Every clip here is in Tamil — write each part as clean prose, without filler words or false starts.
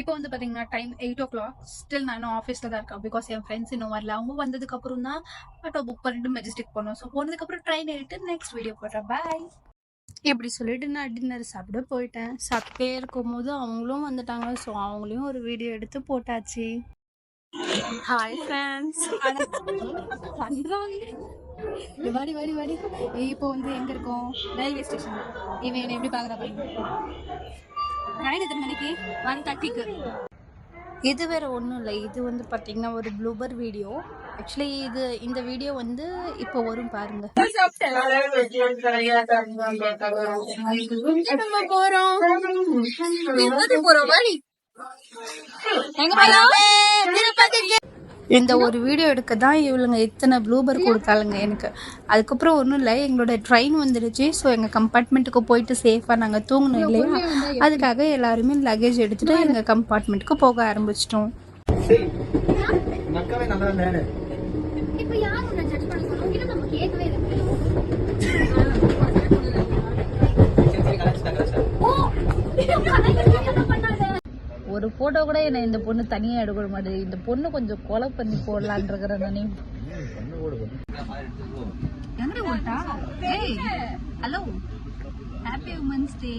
இப்போ வந்து பார்த்தீங்கன்னா டைம் 8:00 ஸ்டில் நான் இன்னும் ஆஃபீஸில் தான் இருக்கேன். பிகாஸ் என் ஃப்ரெண்ட்ஸ் இன்னும் வரல. அவங்க வந்ததுக்கப்புறம் தான் ஆட்டோ புக் பண்ணிட்டு மெஜஸ்டிக் போனோம். ஸோ போனதுக்கப்புறம் ட்ரெயின் ஏறிட்டு நெக்ஸ்ட் வீடியோ போடுறேன். பாய். இப்படி சொல்லிட்டு நான் டின்னர் சாப்பிட போயிட்டேன். சாப்பிட்டே இருக்கும்போது அவங்களும் வந்துட்டாங்க. ஸோ அவங்களையும் ஒரு வீடியோ எடுத்து போட்டாச்சு. Hi friends. வாடி வாடி வாடி. இப்போ வந்து எங்க இருக்கோம்? Railway station. இவன் என்ன எப்படி பாக்குறா பாருங்க. ட்ரெயின் எத்தனை மணிக்கு? 1:30க்கு. இது வேற ஒன்றும் இல்லை. இது வந்து பார்த்தீங்கன்னா ஒரு ப்ளூபர் வீடியோ. ஆக்சுவலி இந்த வீடியோ வந்து இப்போ வரும் பாருங்க. நம்ம போறோம் இந்த ஒரு வீடியோ எடுக்க தான் இவளுங்க இத்தனை ப்ளூபர் கொடுத்தாளுங்க எனக்கு. அதுக்கப்புறம் ஒன்றும் இல்லை, எங்களோட ட்ரெயின் வந்துடுச்சு. ஸோ எங்கள் கம்பார்ட்மெண்ட்டுக்கு போயிட்டு சேஃபாக நாங்கள் தூங்கணும் இல்லையா, அதுக்காக எல்லாருமே லக்கேஜ் எடுத்துகிட்டு எங்கள் கம்பார்ட்மெண்ட்டுக்கு போக ஆரம்பிச்சிட்டோம். ஒரு போட்டோ கூட என்ன இந்த பொண்ணு தனியா எடுக்க மாட்டேங்குது. இந்த பொண்ணு கொஞ்சம் கொலை பண்ணி போடலான் இருக்கிற நானே. Hello, happy women's day.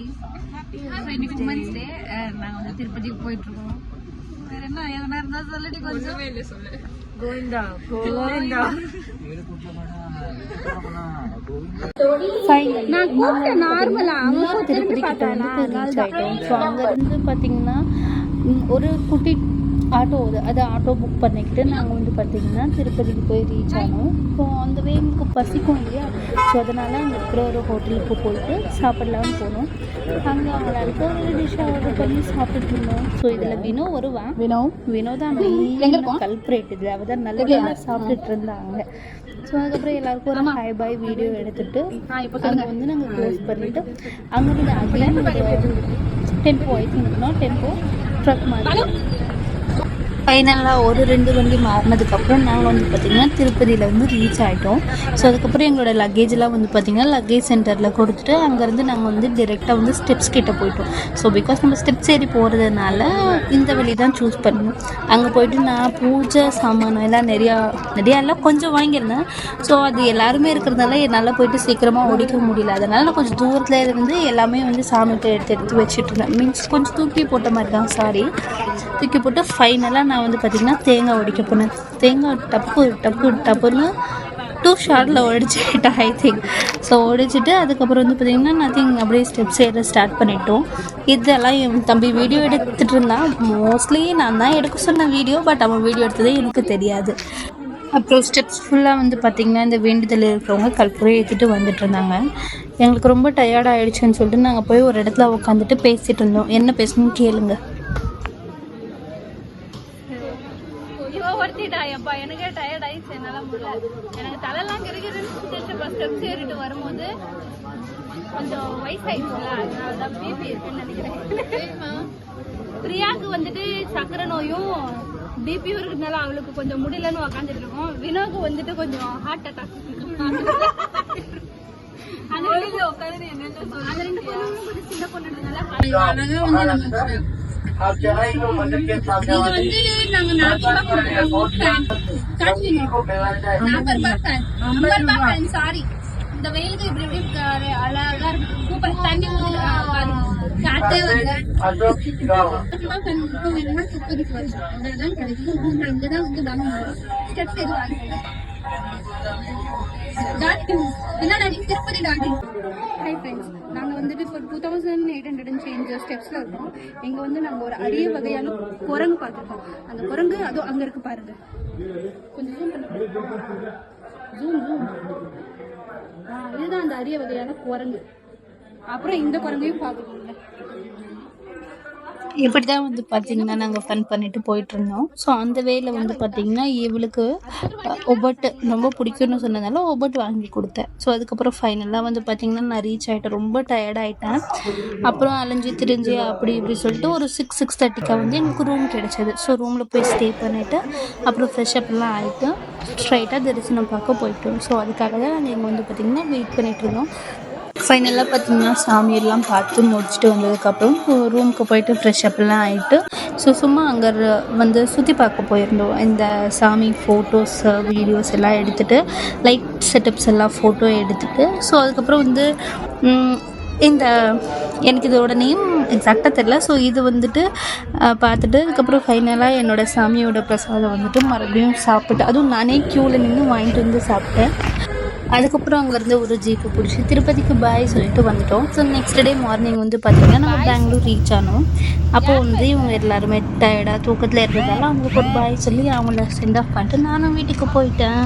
Women's day. நாங்க வந்து திருப்பதிக்கு போயிட்டு இருக்கோம். வேற என்ன எதனா இருந்தா சொல்லிட்டு கொஞ்சம் கோவிந்தா கோவிந்தா. அங்கிருந்து பாத்தீங்கன்னா ஒரு குட்டி ஆட்டோ அது ஆட்டோ புக் பண்ணிக்கிட்டு நாங்கள் வந்து பார்த்திங்கன்னா திருப்பதிக்கு போய் ரீச் ஆனோம். ஸோ அந்த வே எங்களுக்கு பசிக்கும் இல்லையா, ஸோ அதனால் அங்கே இருக்கிற ஒரு ஹோட்டலுக்கு போயிட்டு சாப்பிட்லான்னு போனோம். அங்கே அவங்களுக்கு ஒரு டிஷ் ஆர்டர் பண்ணி சாப்பிட்டுட்டு இருந்தோம். ஸோ இதில் வினோ வருவான். வினோ தான் கல்ப்ரேட். இதில் அவள் தான் நல்லா சாப்பிட்டுட்டு இருந்தாங்க. ஸோ அதுக்கப்புறம் எல்லாருக்கும் ஒரு ஹை பாய் வீடியோ எடுத்துகிட்டு அங்கே வந்து நாங்கள் க்ளோஸ் பண்ணிவிட்டு அங்கேருந்து அகைன் டெம்போ டெம்போ ட்ரக் மாதிரி ஃபைனலாக ஒரு 2 வண்டி மாறினதுக்கப்புறம் நாங்கள் வந்து பார்த்திங்கன்னா திருப்பதியில் வந்து ரீச் ஆகிட்டோம். ஸோ அதுக்கப்புறம் எங்களோட லக்கேஜெலாம் வந்து பார்த்திங்கன்னா லக்கேஜ் சென்டரில் கொடுத்துட்டு அங்கேருந்து நாங்கள் வந்து டிரெக்டாக வந்து ஸ்டெப்ஸ் கிட்டே போயிட்டோம். ஸோ பிகாஸ் நம்ம ஸ்டெப்ஸ் ஏறி போகிறதுனால இந்த வழி தான் சூஸ் பண்ணணும். அங்கே போய்ட்டு நான் பூஜை சாமானம் எல்லாம் நிறையா எல்லாம் கொஞ்சம் வாங்கியிருந்தேன். ஸோ அது எல்லாருமே இருக்கிறதுனால என்னால் போய்ட்டு சீக்கிரமாக ஓடிக்க முடியல. அதனால் நான் கொஞ்சம் தூரத்தில் இருந்து எல்லாமே வந்து சாமிகிட்ட எடுத்து வச்சுட்டு இருந்தேன். மீன்ஸ் கொஞ்சம் தூக்கி போட்ட மாதிரி தான், தூக்கி போட்டு ஃபைனலாக நான் வந்து பார்த்திங்கன்னா தேங்காய் உடைக்க போனேன். தேங்காய் டப்புன்னு 2 ஷார்ட்டில் உடைச்சிட்டேன் ஐ திங்க். ஸோ உடைச்சிட்டு அதுக்கப்புறம் வந்து பார்த்திங்கன்னா நத்திங் அப்படியே ஸ்டெப்ஸ் ஏற ஸ்டார்ட் பண்ணிட்டோம். இதெல்லாம் என் தம்பி வீடியோ எடுத்துகிட்டு இருந்தான். மோஸ்ட்லி நான் தான் எடுக்க சொன்ன வீடியோ, பட் அவன் வீடியோ எடுத்ததே எனக்கு தெரியாது. அப்புறம் ஸ்டெப்ஸ் ஃபுல்லாக வந்து பார்த்திங்கன்னா இந்த வேண்டுதல் இருக்கிறவங்க கல்புரை ஏற்றிட்டு வந்துட்டு இருந்தாங்க. எங்களுக்கு ரொம்ப டயர்ட் ஆகிடுச்சுன்னு சொல்லிட்டு நாங்கள் போய் ஒரு இடத்துல உட்காந்துட்டு பேசிகிட்டு இருந்தோம். என்ன பேசணும்னு கேளுங்க. எனக்கே டயர்ட் ஆயிடுச்சு, என்னால முடியல. எனக்கு தலைலாம் கிரிக்கிறதுன்னு ஸ்டெப்ஸ் ஏறிட்டு வரும்போது கொஞ்சம் வயசாயிடுச்சுல, அதனாலதான் பிபி இருக்குன்னு நினைக்கிறேன். பிரியாவுக்கு வந்துட்டு சக்கரை நோயும் பிபியும் இருக்கிறதுனால அவளுக்கு கொஞ்சம் முடியலன்னு உக்காந்துட்டு இருக்கோம். வினோக்கு வந்துட்டு கொஞ்சம் ஹார்ட் அட்டாக். சின்ன பொண்ணுனால சாரி, இந்த வெயிலுக்கு இப்படி இப்படி அழகா இருக்கு. சூப்பர் தண்ணி காத்தே அங்கதான் வந்து ஸ்டெப்ஸ் என்னடா திருப்பதி டாடி. ஹாய் ஃப்ரெண்ட்ஸ், நாங்கள் வந்துட்டு இப்போ 2800 சேஞ்ச் ஸ்டெப்ஸில் இருக்கோம். இங்கே வந்து நாங்கள் ஒரு அரிய வகையான குரங்கு பார்த்துருக்கோம். அந்த குரங்கு அதுவும் அங்கே இருக்கு பாருங்க. கொஞ்சம் ஜூம் இதுதான் அந்த அரிய வகையான குரங்கு. அப்புறம் இந்த குரங்கையும் பார்க்குறீங்க. இப்படி தான் வந்து பார்த்திங்கன்னா நாங்கள் ஃபன் பண்ணிட்டு போயிட்டுருந்தோம். ஸோ அந்த வேல வந்து பார்த்திங்கன்னா இவளுக்கு ஒவ்வொட்டு ரொம்ப பிடிக்கும்னு சொன்னதால ஒவ்வொட்டு வாங்கி கொடுத்தேன். ஸோ அதுக்கப்புறம் ஃபைனலாக வந்து பார்த்திங்கன்னா நான் ரீச் ஆகிட்டேன். ரொம்ப டயர்டாகிட்டேன். அப்புறம் அலைஞ்சி திரிஞ்சு அப்படி இப்படி சொல்லிட்டு ஒரு 6:30க்கு வந்து எங்களுக்கு ரூம் கிடச்சிது. ஸோ ரூமில் போய் ஸ்டே பண்ணிவிட்டு அப்புறம் ஃப்ரெஷ்அப்லாம் ஆகிட்டு ஸ்ட்ரைட்டாக தரிசனம் பார்க்க போயிட்டோம். ஸோ அதுக்காக தான் நாங்கள் இங்கே வந்து பார்த்திங்கன்னா வெயிட் பண்ணிகிட்டு இருந்தோம். ஃபைனலாக பார்த்தீங்கன்னா சாமியெல்லாம் பார்த்து முடிச்சுட்டு வந்ததுக்கப்புறம் ரூமுக்கு போயிட்டு ஃப்ரெஷ் அப்லாம் ஆகிட்டு ஸோ சும்மா அங்கே வந்து சுற்றி பார்க்க போயிருந்தோம். இந்த சாமி ஃபோட்டோஸ் வீடியோஸ் எல்லாம் எடுத்துகிட்டு லைட் செட்டப்ஸ் எல்லாம் ஃபோட்டோ எடுத்துகிட்டு ஸோ அதுக்கப்புறம் வந்து இந்த எனக்கு இதோட நேம் எக்ஸாக்டாக தெரில. ஸோ இது வந்துட்டு பார்த்துட்டு அதுக்கப்புறம் ஃபைனலாக என்னோடய சாமியோட பிரசாதம் வந்துட்டு மறுபடியும் சாப்பிட்டு அதுவும் நானே க்யூவில் நின்று வாங்கிட்டு வந்து சாப்பிட்டேன். அதுக்கப்புறம் அங்கேருந்து ஒரு ஜீப்பு பிடிச்சி திருப்பதிக்கு பாய் சொல்லிட்டு வந்துட்டோம். ஸோ நெக்ஸ்ட் டே மார்னிங் வந்து பார்த்திங்கன்னா நம்ம பெங்களூர் ரீச் ஆனோம். அப்போது வந்து இவங்க எல்லாருமே டயர்டாக தூக்கத்தில் இருந்ததால் அவங்களுக்கு ஒரு பாய் சொல்லி அவங்கள சென்ட் ஆஃப் பண்ணிட்டு நானும் வீட்டுக்கு போயிட்டேன்.